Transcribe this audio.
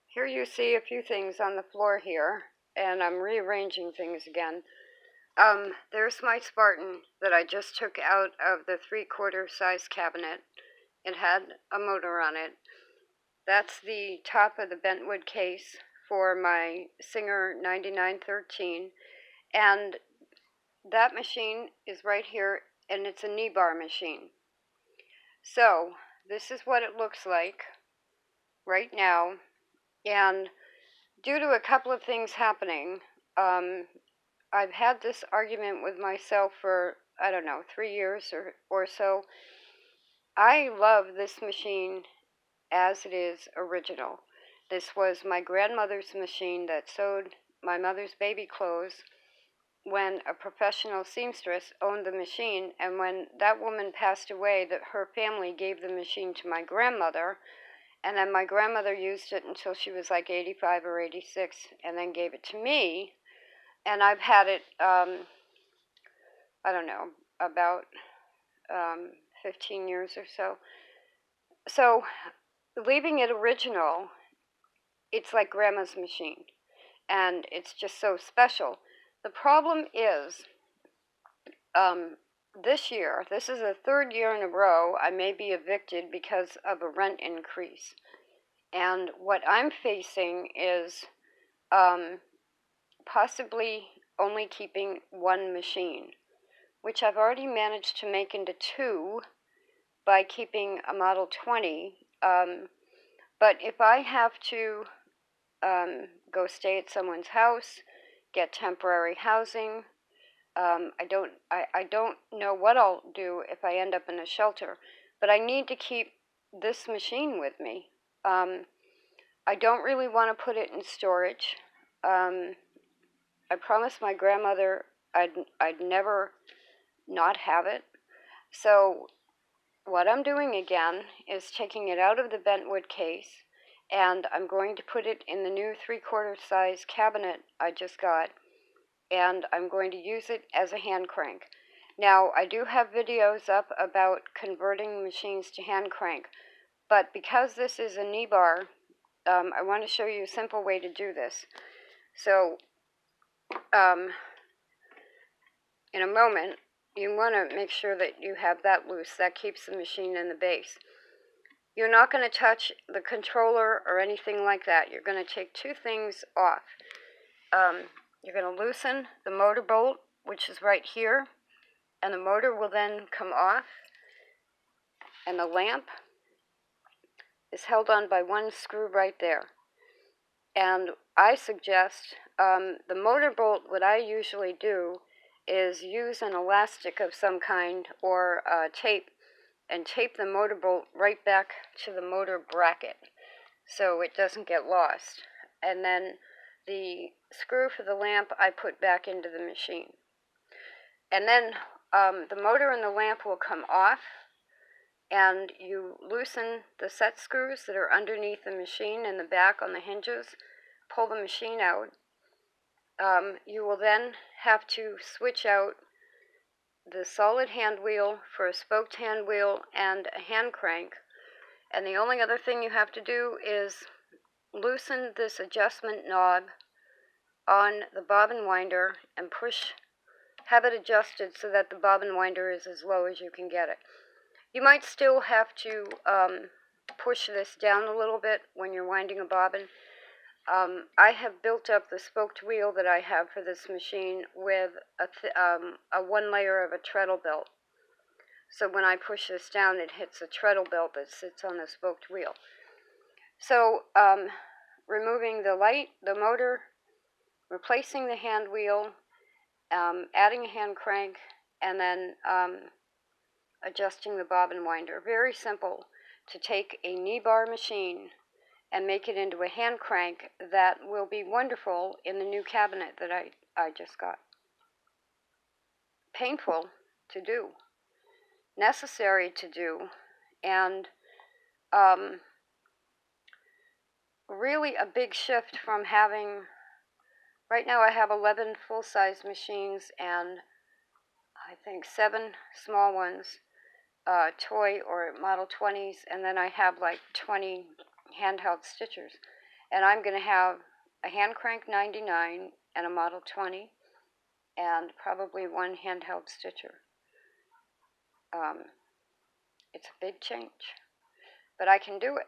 Here you see a few things on the floor here, and I'm rearranging things again. There's my Spartan that I just took out of the 3/4 size cabinet. It had a motor on it. That's the top of the bentwood case for my Singer 9913, and that machine is right here, and it's a knee bar machine. So this is what it looks like right now, and due to a couple of things happening, I've had this argument with myself for, I don't know, 3 years or so. I love this machine as it is original. This was my grandmother's machine that sewed my mother's baby clothes when a professional seamstress owned the machine, and when that woman passed away, that her family gave the machine to my grandmother, and then my grandmother used it until she was like 85 or 86, and then gave it to me. And I've had it, I don't know, about 15 years or so. So leaving it original, it's like Grandma's machine, and it's just so special. The problem is, this year, this is the 3rd year in a row, I may be evicted because of a rent increase. And what I'm facing is possibly only keeping one machine, which I've already managed to make into 2 by keeping a Model 20. But if I have to go stay at someone's house, get temporary housing, I don't know what I'll do if I end up in a shelter, but I need to keep this machine with me. I don't really want to put it in storage. I promised my grandmother I'd never not have it. So what I'm doing again is taking it out of the bentwood case, and I'm going to put it in the new 3/4 size cabinet I just got, and I'm going to use it as a hand crank. Now, I do have videos up about converting machines to hand crank, but because this is a knee bar, I want to show you a simple way to do this. So, in a moment, you want to make sure that you have that loose. That keeps the machine in the base. You're not going to touch the controller or anything like that. You're going to take 2 things off. You're going to loosen the motor bolt, which is right here, and the motor will then come off, and the lamp is held on by one screw right there. And I suggest the motor bolt, what I usually do is use an elastic of some kind or tape, and tape the motor bolt right back to the motor bracket so it doesn't get lost. And then the screw for the lamp I put back into the machine. And then the motor and the lamp will come off, and you loosen the set screws that are underneath the machine in the back on the hinges, pull the machine out. You will then have to switch out the solid hand wheel for a spoked hand wheel and a hand crank. And the only other thing you have to do is loosen this adjustment knob on the bobbin winder and have it adjusted so that the bobbin winder is as low as you can get it. You might still have to push this down a little bit when you're winding a bobbin. I have built up the spoked wheel that I have for this machine with a 1 layer of a treadle belt. So when I push this down, it hits a treadle belt that sits on the spoked wheel. So removing the light, the motor, replacing the hand wheel, adding a hand crank, and then adjusting the bobbin winder. Very simple to take a knee bar machine and make it into a hand crank that will be wonderful in the new cabinet that I just got. Painful to do, necessary to do, and really a big shift from having, right now I have 11 full-size machines and I think 7 small ones, toy or Model 20s, and then I have like 20 handheld stitchers. And I'm going to have a Handcrank 99 and a Model 20 and probably one handheld stitcher. It's a big change, but I can do it.